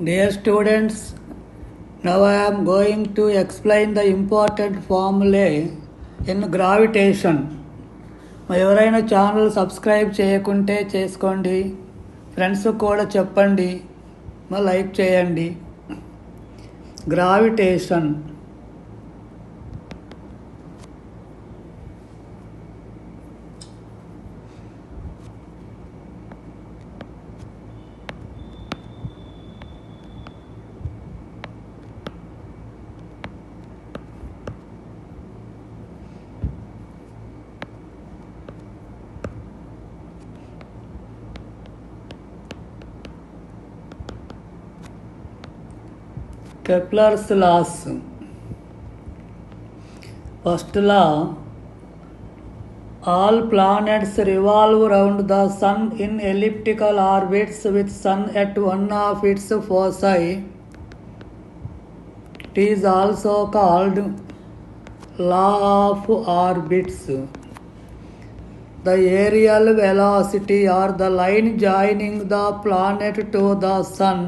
Dear students, now I am going to explain the important formulae in gravitation. ఎవరైనా channel subscribe చేయకుంటే చేసుకోండి, friends కూడా చెప్పండి, like చేయండి. Gravitation Kepler's laws. First law, all planets revolve around the sun in elliptical orbits with sun at one of its foci. It is also called law of orbits. The aerial velocity or the line joining the planet to the sun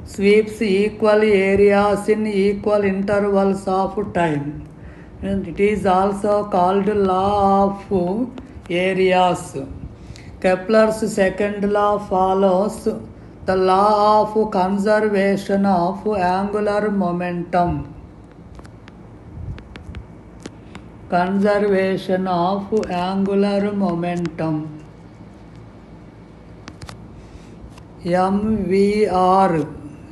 sweeps equal areas in equal intervals of time. And it is also called law of areas. Kepler's second law follows the law of conservation of angular momentum. Conservation of angular momentum. MVR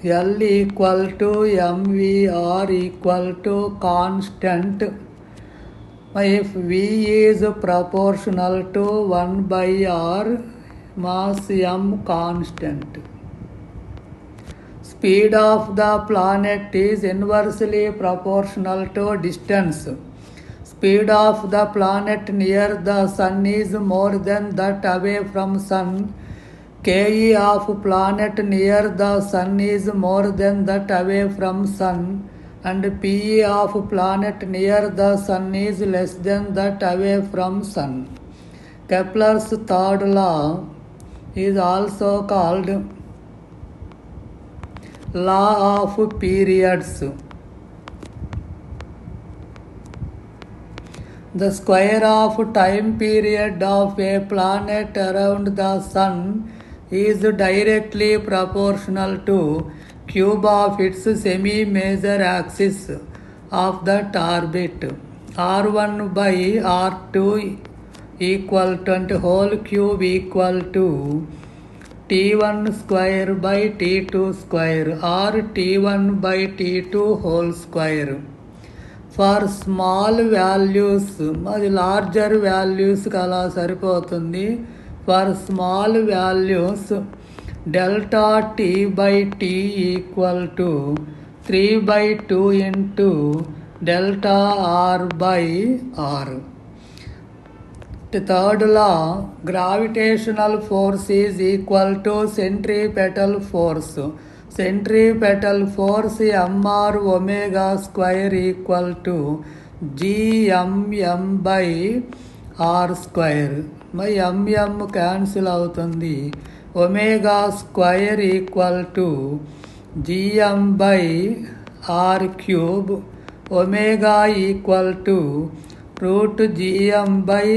L equal to MVR equal to constant if V is proportional to 1 by R, mass M constant. Speed of the planet is inversely proportional to distance. Speed of the planet near the sun is more than that away from sun. Ke of planet near the sun is more than that away from sun, and Pe of planet near the sun is less than that away from sun. Kepler's third law is also called law of periods. The square of time period of a planet around the sun is directly proportional to cube of its semi-major axis of that orbit. R1 by R2 equal to and whole cube equal to T1 square by T2 square or T1 by T2 whole square. For small values, అది larger వాల్యూస్కి అలా సరిపోతుంది. For small values, delta T by T equal to 3 by 2 into delta R by R. The third law, gravitational force is equal to centripetal force. Centripetal force mr omega square equal to gmm by r square. My mm cancel అవుతుంది. omega square equal to gm by r cube. Omega equal to root gm by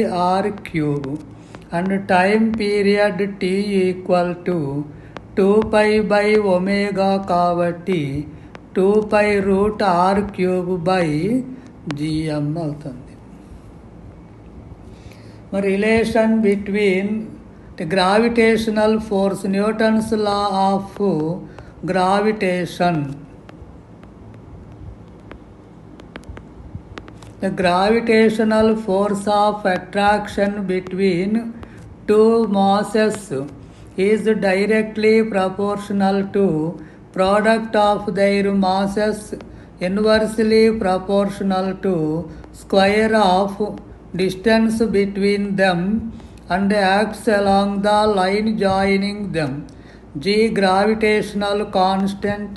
r cube. And time period t equal to 2 pi by omega కాబట్టి 2 pi root r cube by gm అవుతుంది. Relation between the gravitational force, Newton's law of gravitation. The gravitational force of attraction between two masses is directly proportional to product of their masses inversely proportional to square of distance between them and acts along the line joining them. G gravitational constant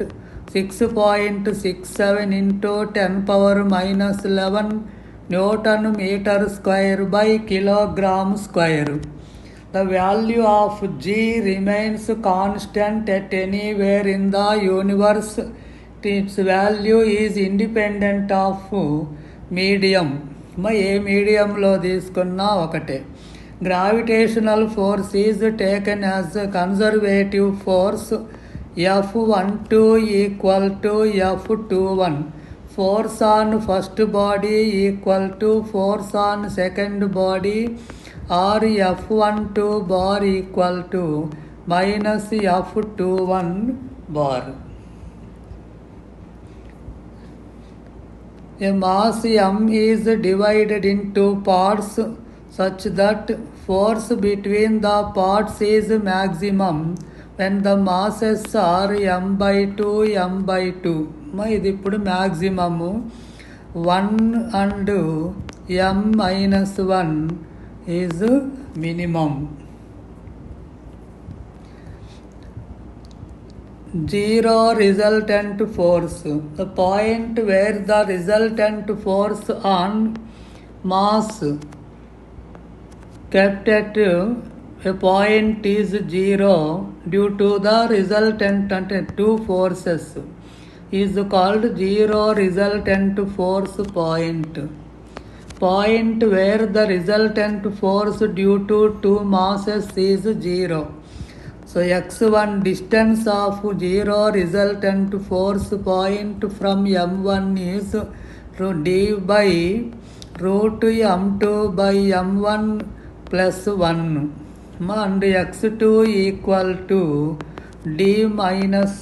6.67 into 10 power minus 11 Newton meter square by kilogram square. the value of G remains constant at anywhere in the universe. Its value is independent of medium. ఏ మీడియంలో తీసుకున్నా ఒకటే. Gravitational force is taken as a conservative force. F12 equal to F21. Force on first body equal to force on second body, or F12 bar equal to minus F21 bar. A mass m is divided into parts such that force between the parts is maximum when the masses are m by 2 m by 2. ఇది ఇప్పుడు maximum 1 and m minus 1 is minimum. Zero resultant force. The point where the resultant force on mass kept at a point is zero due to the resultant two forces is called zero resultant force point. Point where the resultant force due to two masses is zero. So x1 distance of zero resultant force point from m1 is d by root m2 by m1 plus 1 and x2 equal to d minus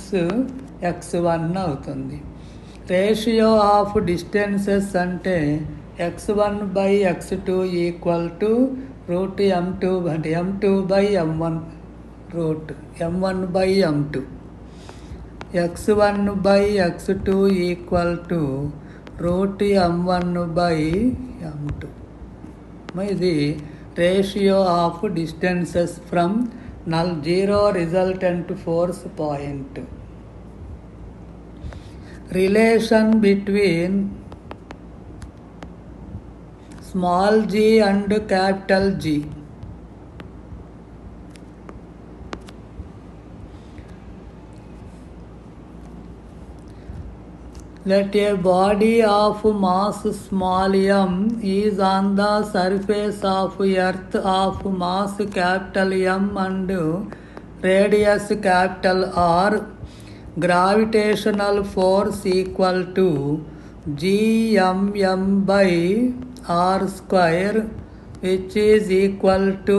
x1 అవుతుంది. Ratio of distances అంటే x1 by x2 equal to route m2 అంటే m2 by m1 root m1 by m2. x1 by x2 equal to root m1 by m2. ఇది ratio of distances from zero resultant force point. Relation between small g and capital G. Let a body of mass small m is on the surface of earth of mass capital M and radius capital R. Gravitational force equal to Gmm by R square, which is equal to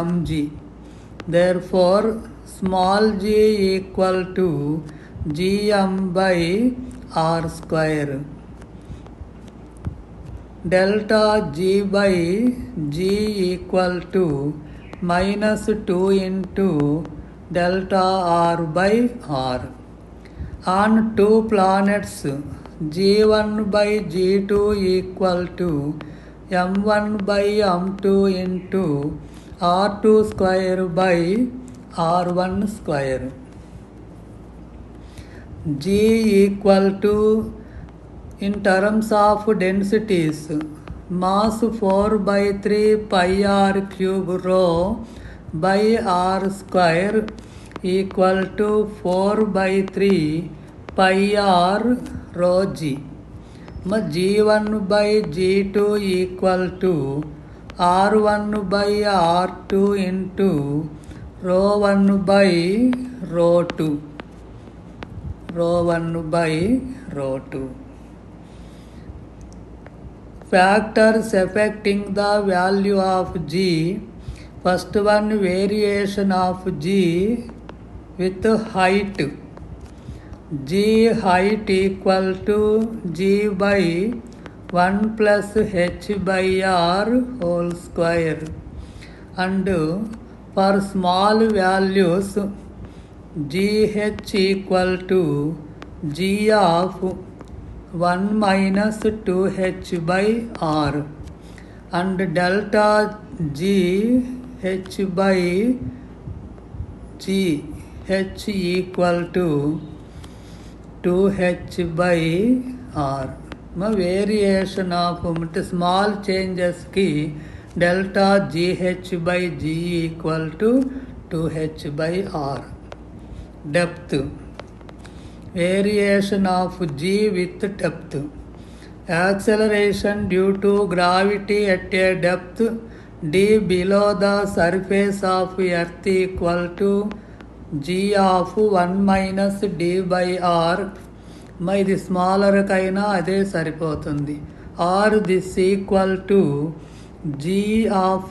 mg. Therefore, small g equal to Gm by R square. Delta G by G equal to minus 2 into delta R by R. On two planets, G1 by G2 equal to M1 by M2 into R2 square by R1 square. G equal to, in terms of densities, mass 4 by 3 pi r cube rho by r square equal to 4 by 3 pi r rho g. G1 by G2 equal to R1 by R2 into rho 1 by rho 2. Rho 1 by rho 2. Factors affecting the value of G. First one, variation of G with height. G height equal to G by 1 plus h by r whole square. And for small values, GH equal to G of 1 minus 2h by r, and delta G h by G h equal to 2h by r. Variation of small changes ki delta GH by G equal to 2H by R. Depth, variation of G with depth. Acceleration due to gravity at a depth d below the surface of earth equal to G of 1 minus d by R. ఇది smaller కైనా అదే సరిపోతుంది. Or this equal to G of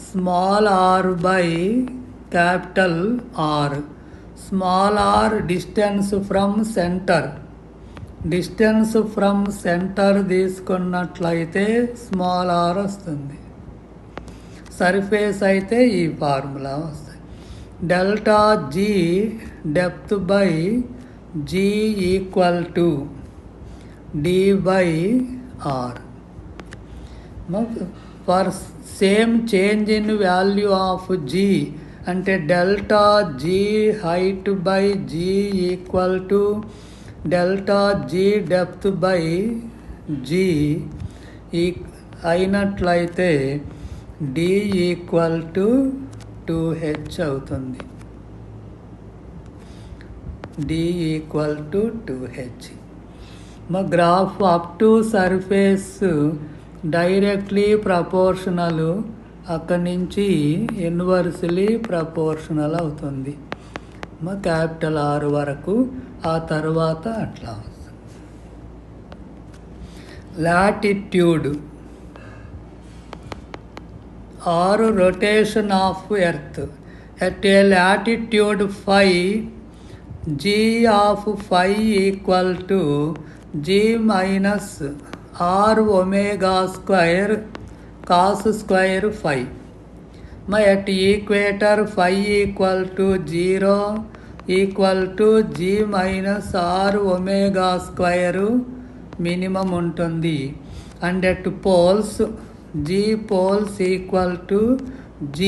small r by capital R. Small r distance from center. Distance from centre తీసుకున్నట్లయితే small r వస్తుంది. Surface అయితే ఈ formula వస్తుంది. Delta G depth by G equal to D by R. For same change in value of G అంటే delta G height by G equal to delta G depth by G అయినట్లయితే D equal to 2H అవుతుంది. D equal to 2H. మా graph up to surface directly proportional, అక్కడి నుంచి inversely proportional అవుతుంది. మా capital are వరకు, ఆ తర్వాత అట్లా వస్తుంది. Latitude or rotation of earth at a latitude 5 G of 5 equal to G minus R omega square cos square 5. At equator 5 equal to 0 equal to G minus R omega square minimum ఉంటుంది. And at poles G poles equal to G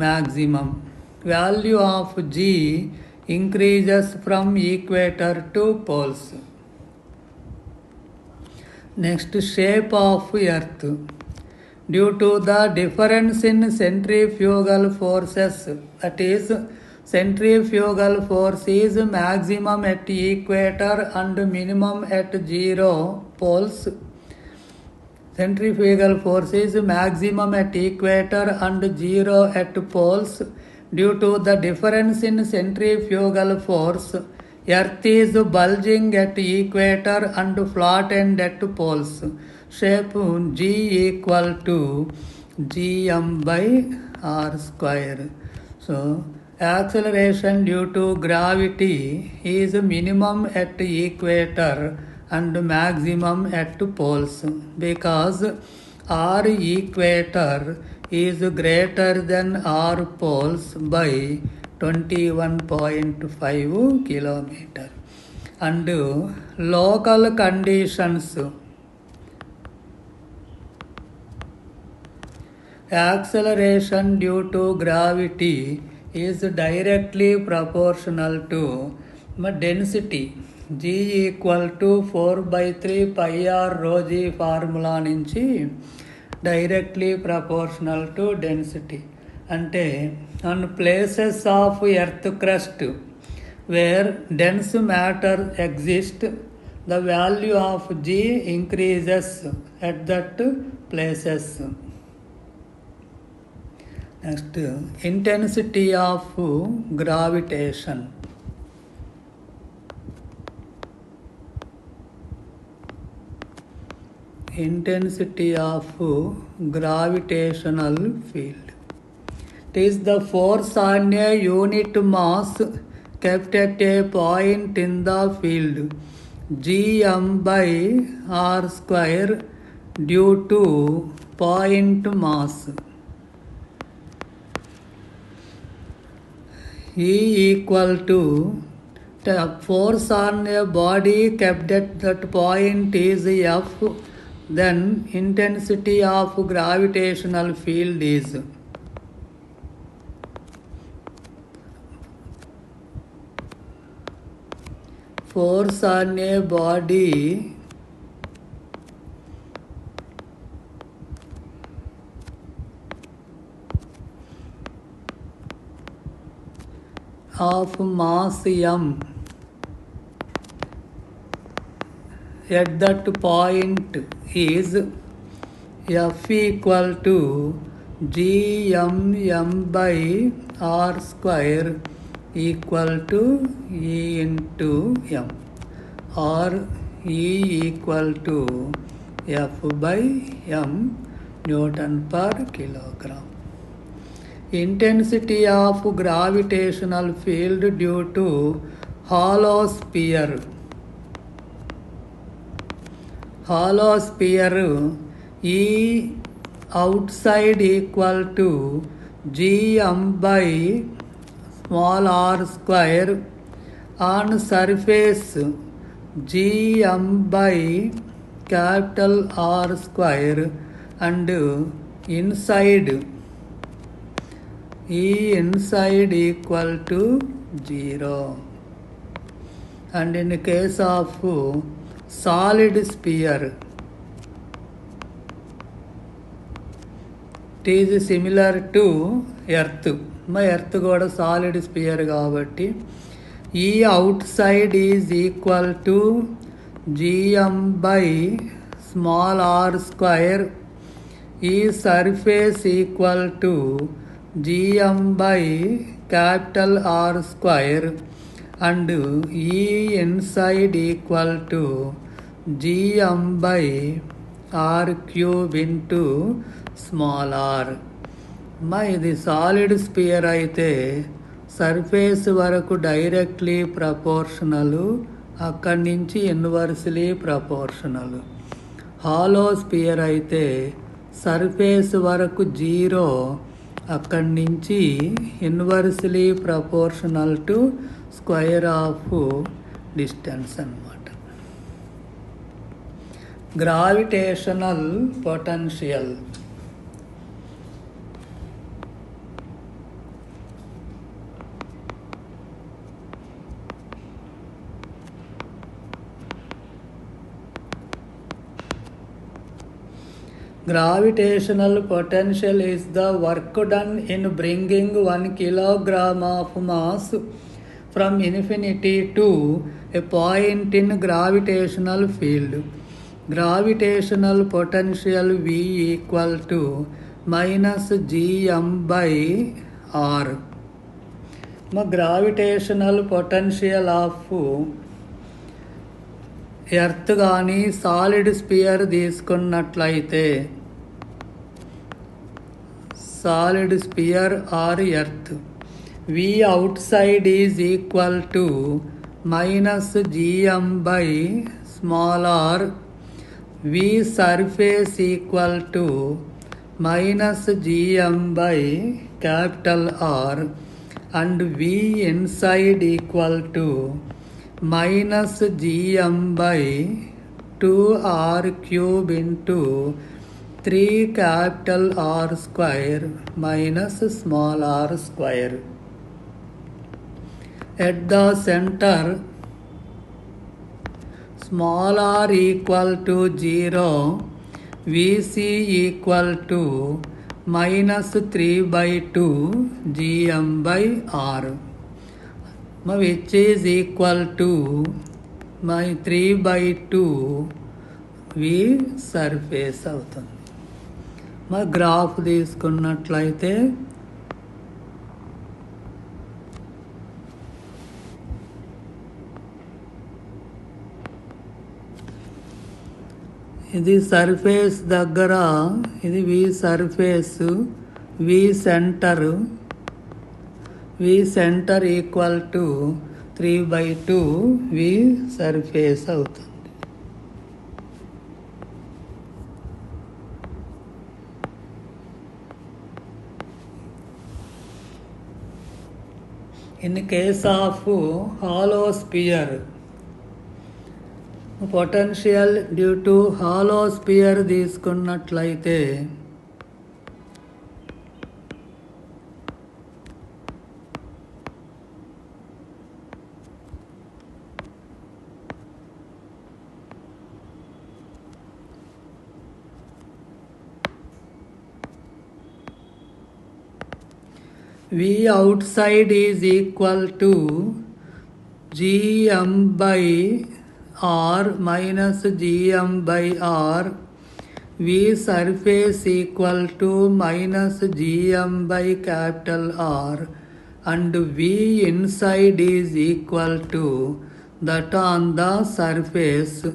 maximum. Value of G increases from equator to poles. Next shape of earth. Due to the difference in centrifugal forces, that is, centrifugal force is maximum at equator and minimum at 0 poles. Centrifugal force is maximum at equator and 0 at poles. Due to the difference in centrifugal force, earth is bulging at equator and flattened at poles. Shape G equal to Gm by R square. So acceleration due to gravity is minimum at equator and maximum at poles, because R equator is greater than R poles by 21.5 kilometer. And local conditions. Acceleration due to gravity is directly proportional to density. G equal to 4/3 pi r rho g formula నుంచి directly proportional to density. అంటే on places of earth crust where dense matter exists, the value of G increases at that places. Next, intensity of gravitation. Intensity of gravitational field. It is the force on a unit mass kept at a point in the field, Gm by R square, due to point mass. E equal to the force on a body kept at that point is F, then intensity of gravitational field is force on a body of mass m at that point is F equal to gmm by r square equal to E into m, or E equal to F by m Newton per kilogram. Intensity of gravitational field due to hollow sphere. Hollow sphere E outside equal to gm by small r square, on surface gm by capital R square, and inside E inside equal to 0. And in case of solid sphere, it is similar to earth. My earth got a solid sphere కాబట్టి E outside is equal to gm by small r square, E surface equal to gm by capital R square, and E inside equal to gm by r cube into small r. ఇది solid sphere అయితే surface వరకు directly proportional, అక్కడి నుంచి inversely proportional. Hollow sphere అయితే surface వరకు 0, అక్కడి నుంచి inversely proportional to square of distance అన్నమాట. Gravitational potential. Gravitational potential is the work done in bringing 1 kilogram of mass from infinity to a point in gravitational field. Gravitational potential V equal to minus gm by r. Gravitational potential of earth కానీ solid sphere తీసుకున్నట్లయితే, solid sphere or earth, V outside is equal to minus gm by small r, V surface equal to minus gm by capital R, and V inside equal to minus gm by 2r cube into 3 capital R square minus small r square. At the center, small r equal to 0, Vc equal to minus 3 by 2 gm by r, which is equal to my 3 by 2 V surface అవుతుంది. Graph తీసుకున్నట్లయితే ఇది surface దగ్గర, ఇది V surface, V centre equal to 3 by 2 V surface అవుతుంది. In case of hollow sphere, potential due to hollow sphere తీసుకున్నట్లయితే V outside is equal to Gm by R minus Gm by R. V surface equal to minus Gm by capital R, and V inside is equal to that on the surface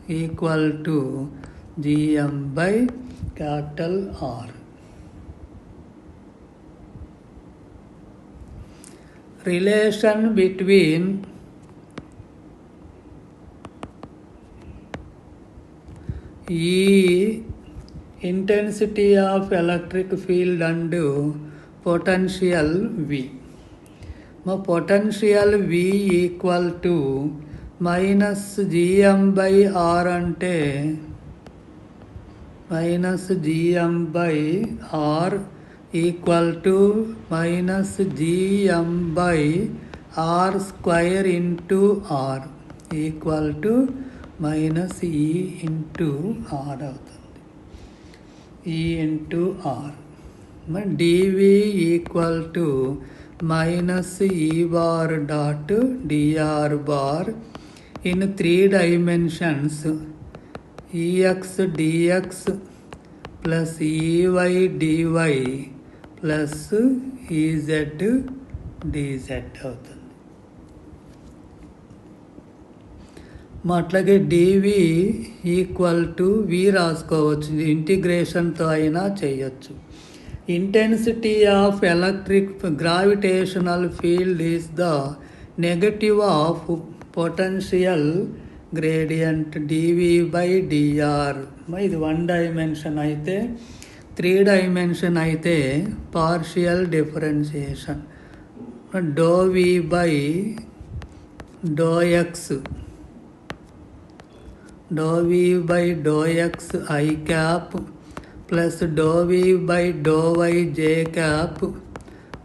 equal to Gm by capital R. Relation between E, intensity of electric field, and potential V. Potential V equal to minus Gm by R ante minus Gm by R equal to minus Gm by R square into R equal to minus E into R అవుతుంది. E into R. dV equal to minus E bar dot dr bar in 3 dimensions Ex dx plus Ey dy plus Ez dz అవుతుంది. అట్లాగే dV equal to V రాసుకోవచ్చు, ఇంటిగ్రేషన్తో అయినా చేయొచ్చు. Intensity of electric gravitational field is the negative of potential gradient dV by dr. ఇది 1 dimension అయితే, 3 dimension అయితే partial differentiation dV by dx dV by dx I cap plus dV by dy j cap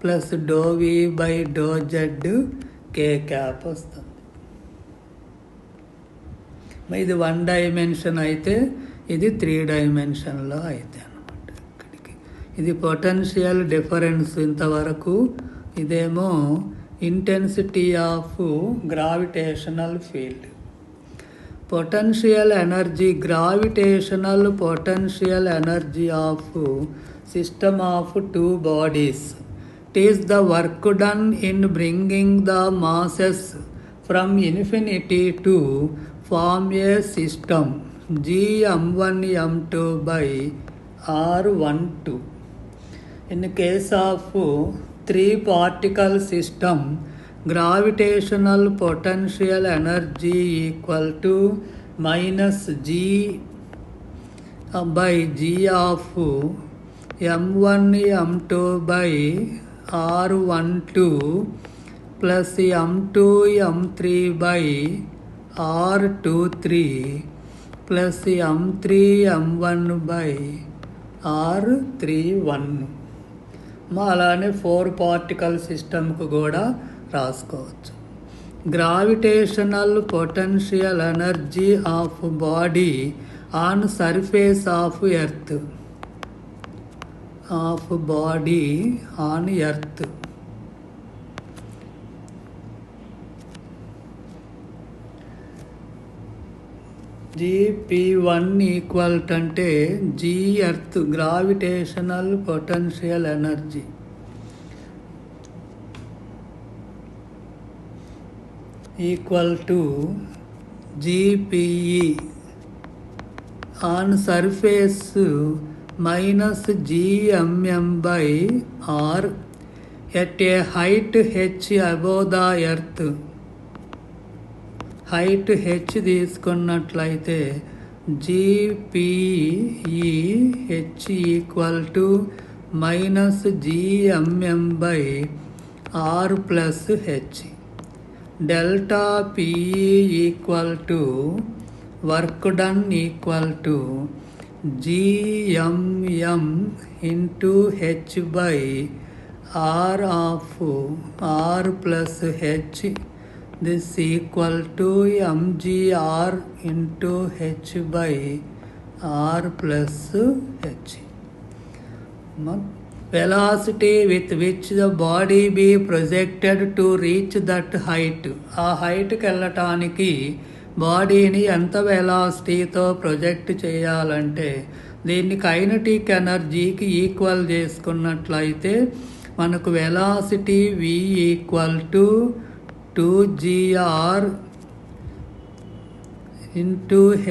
plus dV by dz k cap వస్తుంది. ఇది 1 dimension అయితే, ఇది 3 డైమెన్షన్లో అయితే అన్నమాట. ఇక్కడికి ఇది పొటెన్షియల్ డిఫరెన్స్ ఇంతవరకు. ఇదేమో intensity of gravitational field. Potential energy, gravitational potential energy of system of 2 bodies. It is the work done in bringing the masses from infinity to form a system Gm1 m2 by R12. In case of 3 particle system, gravitational potential energy equal to minus G by G of m1 m2 by R12 plus m2 m3 by R23 plus m3 m1 by R31. అలానే 4 particle సిస్టమ్కు కూడా రాసుకోవచ్చు. Gravitational potential energy of body on surface of earth, of body on earth. Gp1 equal అంటే G earth gravitational potential energy equal to GPE on surface minus Gmm by R at a height h above the earth. Height h తీసుకున్నట్లయితే GPE h equal to minus Gmm by R plus h. Delta PE equal to work done equal to Gmm into h by R of R plus h. This equal to mgr into h by R plus h. velocity with which the body be projected to reach that height. ఆ హైట్కి వెళ్ళటానికి బాడీని ఎంత వెలాసిటీతో project చేయాలంటే దీన్ని kinetic ఎనర్జీకి equal చేసుకున్నట్లయితే మనకు velocity v equal to 2gr into h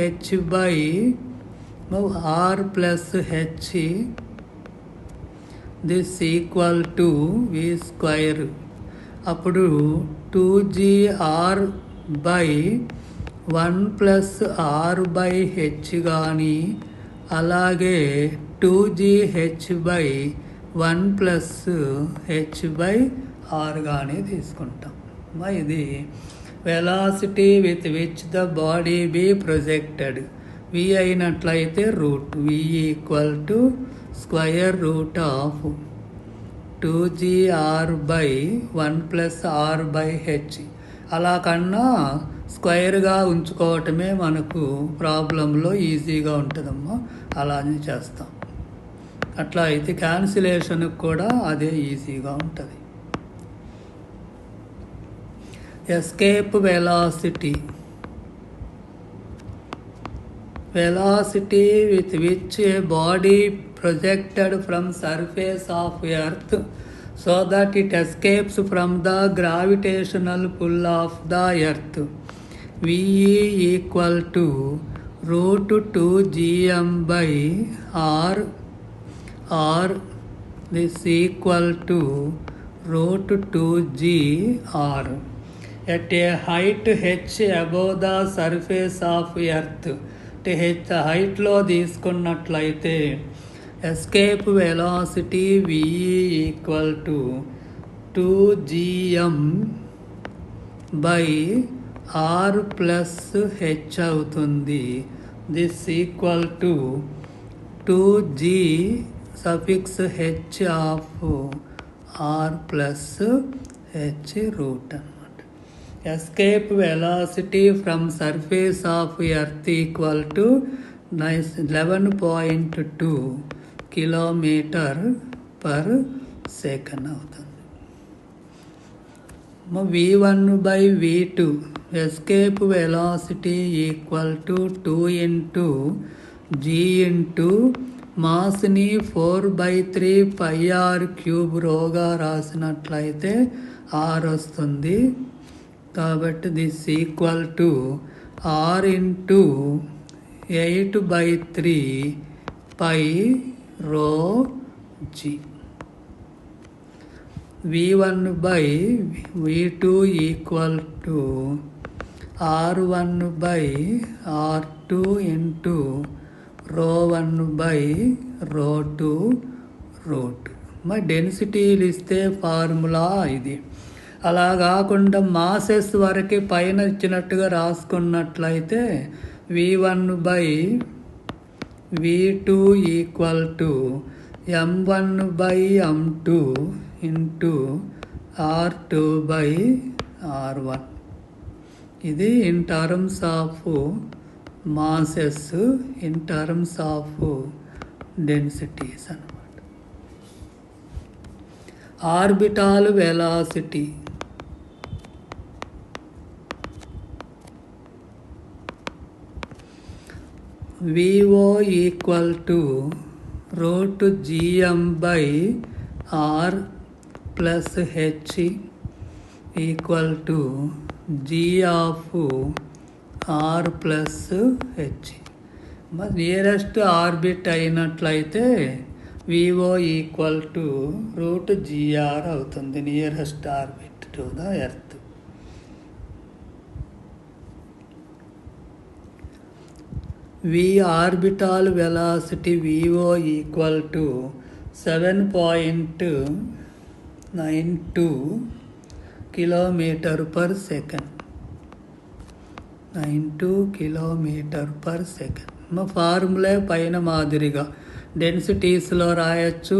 by r plus h this equal to v square. అప్పుడు 2gr by 1 plus r by h కానీ అలాగే 2gh by 1 plus h by r కానీ తీసుకుంటాం. ఇది velocity with which the body be projected. v అయినట్లయితే root v equal to square root of 2gr by 1 plus r by h. అలా కన్నా స్క్వైర్గా ఉంచుకోవటమే మనకు ప్రాబ్లంలో ఈజీగా ఉంటుందమ్మా, అలానే చేస్తాం. అట్లా అయితే క్యాన్సిలేషన్కి కూడా అదే ఈజీగా ఉంటుంది. Escape velocity. velocity with which a body projected from surface of earth so that it escapes from the gravitational pull of the earth. v equal to root 2gm by r, or this equal to root 2gr at a height h above the surface of earth. హైట్లో తీసుకున్నట్లయితే escape velocity v equal to 2gm by r plus h అవుతుంది. This equal to 2g suffix h of r plus h root అన్నమాట. Escape velocity from surface of earth equal to 11.2 kilometer per second అవుతుంది. v1 by v2 escape velocity equal to 2 into g into మాస్ని 4/3 pi r cube రోగా రాసినట్లయితే r వస్తుంది. కాబట్టి this equal to r into 8/3 pi rho g. v1 by v2 equal to r1 by r2 into ρ1 by ρ2 root. మరి డెన్సిటీలు ఇస్తే formula ఇది. అలా కాకుండా మాసెస్ వరకు పైన ఇచ్చినట్టుగా రాసుకున్నట్లయితే v1 by v2 equal to m1 by m2 into r2 by r1. ఇది in terms of masses, in terms of densities అన్నమాట. Orbital velocity. VO equal to root GM by R plus H equal to G of R plus H. మరి nearest orbit అయినట్లయితే VO equal to root GR అవుతుంది, nearest orbit to the earth. V orbital velocity VO equal to 7.92 kilometer per second. 92 kilometer per second. మా formulae పైన మాదిరిగా డెన్సిటీస్లో రాయొచ్చు.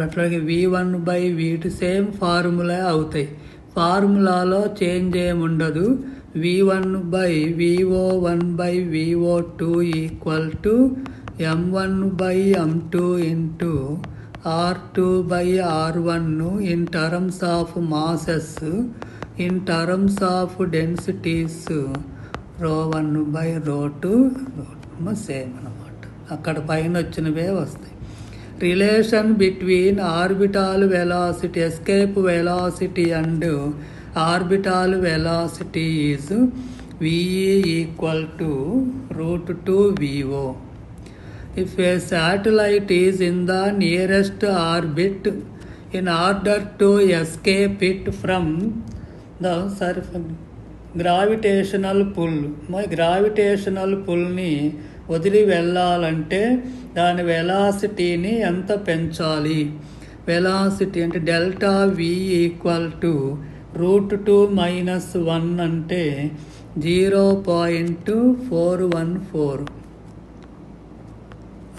అట్లాగే V1 by V2 same formulae అవుతాయి. ఫార్ములాలో change ఏముండదు. v1 by v01 by v02 equal to m1 by m2 into R2 by R1 in terms of masses, in terms of densities ρ1 by ρ2 same అన్నమాట. అక్కడ పైన వచ్చినవే వస్తాయి. Relation between orbital velocity, escape velocity and orbital velocity is VE equal to √2VO. If a satellite is in the nearest orbit, in order to escape it from the gravitational pull, my gravitational pullని వదిలి వెళ్ళాలంటే దాని వెలాసిటీని ఎంత పెంచాలి? Velocity అంటే delta V equal to √2 - 1 అంటే 0.414.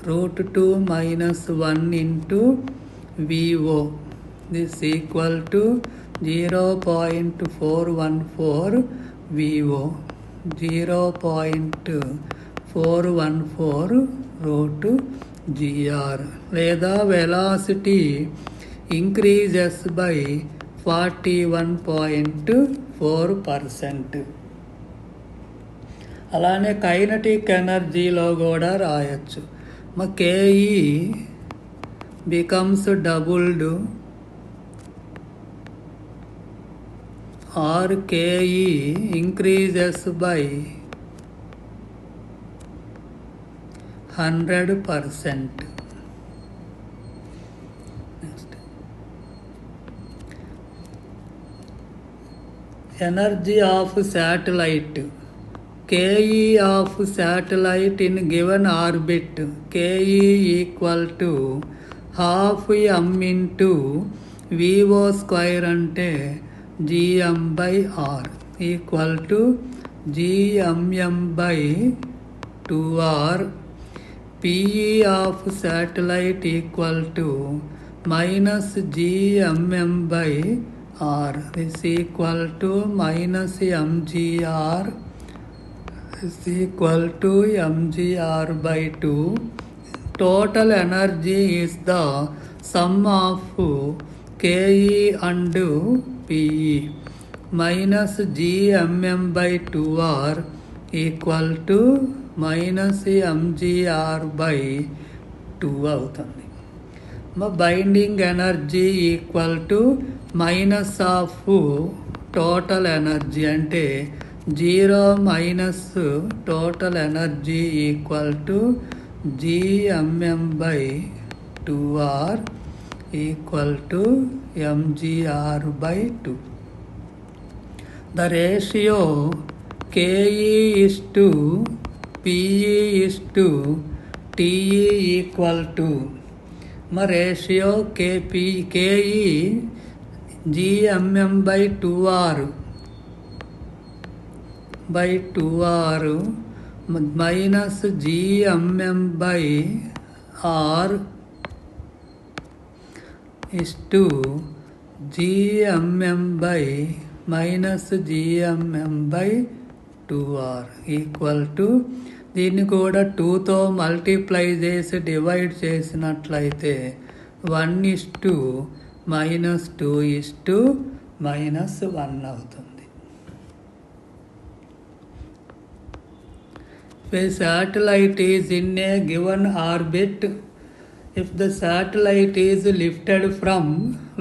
√2 - 1 into VO. This equal to 0.414 VO. 0.414 √GR. లేదా velocity increases by 41.4%. అలానే kinetic ఎనర్జీలో కూడా రాయొచ్చు. KE becomes doubled or KE increases by 100%. Next. Energy of satellite. KE of satellite in given orbit, KE equal to half m into VO square అంటే GM by R equal to GMM by 2R. PE of satellite equal to minus GMM by R is equal to minus MGR is equal to mgr by 2. Total energy is the sum of Ke and Pe minus gmm by 2r equal to minus mgr by 2 అవుతుంది. Binding energy equal to minus of total energy అంటే 0 minus total energy equal to GMM by 2R equal to MGR by 2. The ratio KE is to PE is to TE equal to ratio KE GMM by 2R by 2R minus GMM by R is to GMM by minus GMM by 2R equal to దీన్ని కూడా 2తో multiply చేసి divide చేసినట్లయితే 1:-2:-1 అవుతుంది. If a satellite is in a given orbit, if the satellite is lifted from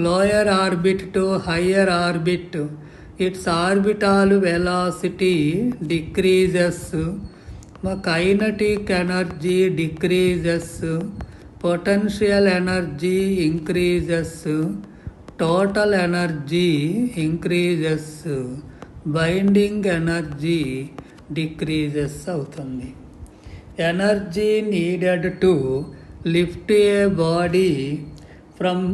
lower orbit to higher orbit, its orbital velocity decreases, kinetic energy decreases, potential energy increases, total energy increases, binding energy decreases అవుతుంది. Energy needed to lift A body from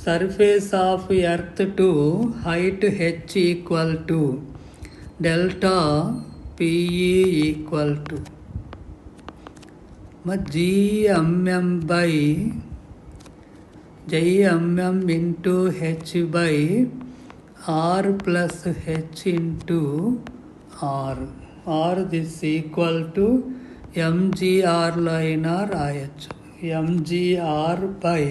surface of earth to height h equal to delta PE equal to GMM by JMM into H by R plus H into R. R this equal to MGR లో అయినా రాయొచ్చు. MGR by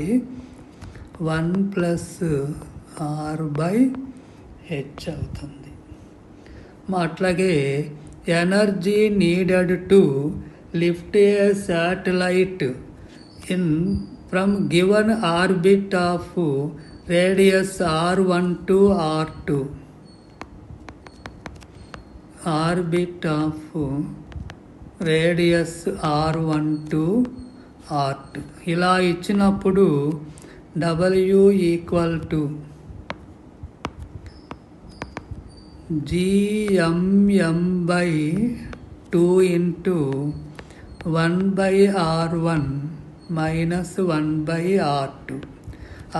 1 plus r by h అవుతుంది. అట్లాగే energy needed to lift a satellite in from given orbit of radius r1 to r2. Orbit of radius r1 to r2 ఇలా ఇచ్చినప్పుడు W equal to gmm/2 into 1/r1 minus 1/r2.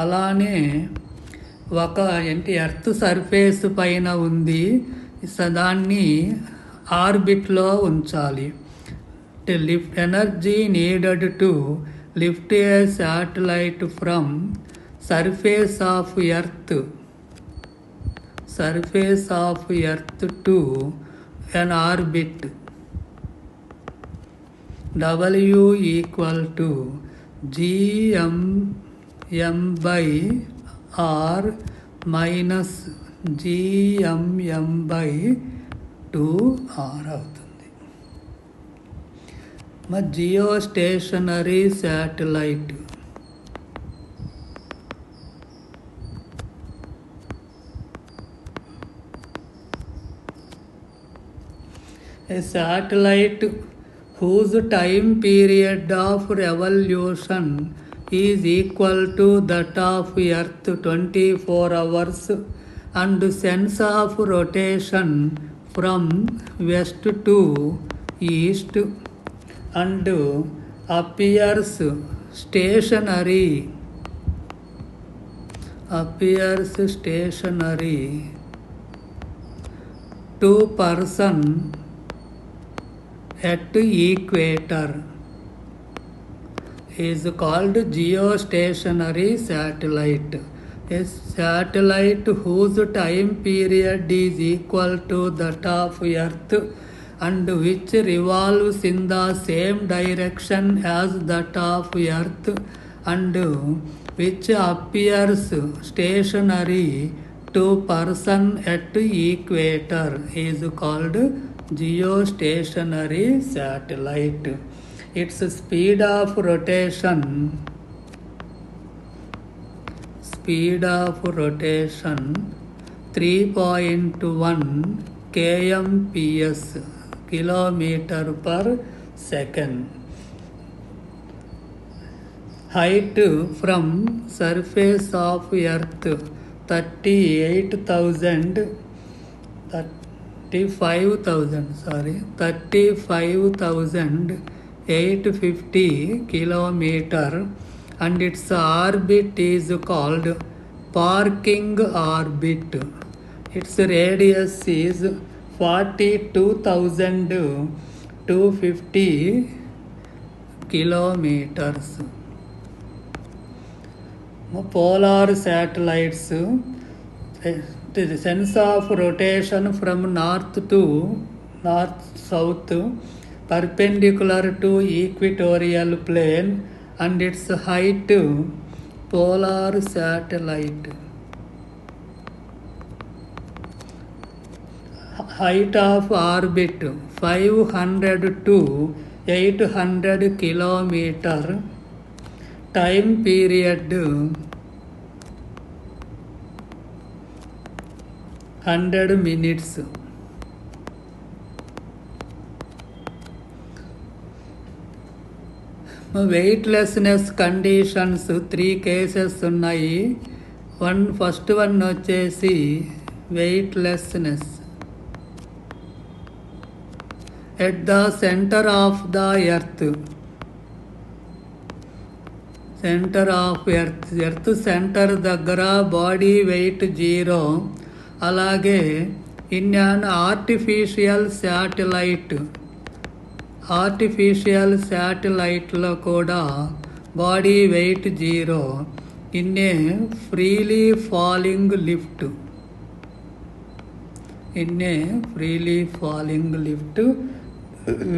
అలానే ఒక earth surface పైన ఉంది, దాన్ని ఆర్బిట్లో ఉంచాలి. Lift energy needed to lift a satellite from surface of earth to an orbit. W equal to gmm/r minus gmm/2r అవుతుంది. Geostationary satellite a satellite whose time period of revolution is equal to that of Earth 24 hours and sense of rotation from west to east and appears stationary to person at equator is called geostationary satellite. A satellite whose time period is equal to that of Earth and which revolves in the same direction as that of Earth and which appears stationary to person at equator is called geostationary satellite. Its speed of rotation 3.1 kmph kilometer per second. Height from surface of Earth 35,850 kilometer and its orbit is called parking orbit. Its radius is 42,250 kilometers. Polar satellites, the sense of rotation from north south perpendicular to equatorial plane and its height. Polar satellite height of orbit 500 to 800 kilometer. Time period 100 minutes. Weightlessness conditions 3 cases ఉన్నాయి. First one వచ్చేసి weightlessness. At the centre of the earth earth centre దగ్గర body weight 0. అలాగే in an artificial శాటిలైట్లో కూడా body weight 0. In a freely falling lift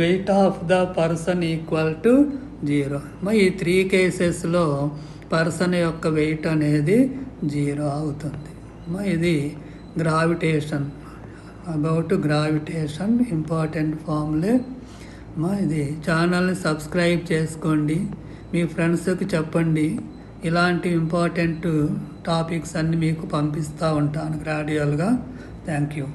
weight of the person equal to 0. ఈ 3 కేసెస్లో person యొక్క wait అనేది 0 అవుతుంది. ఇది gravitation, about gravitation important formulae. ఇది ఛానల్ని సబ్స్క్రైబ్ చేసుకోండి, మీ ఫ్రెండ్స్కి చెప్పండి. ఇలాంటి ఇంపార్టెంట్ టాపిక్స్ అన్నీ మీకు పంపిస్తూ ఉంటాను గ్రాడ్యువల్గా. Thank you.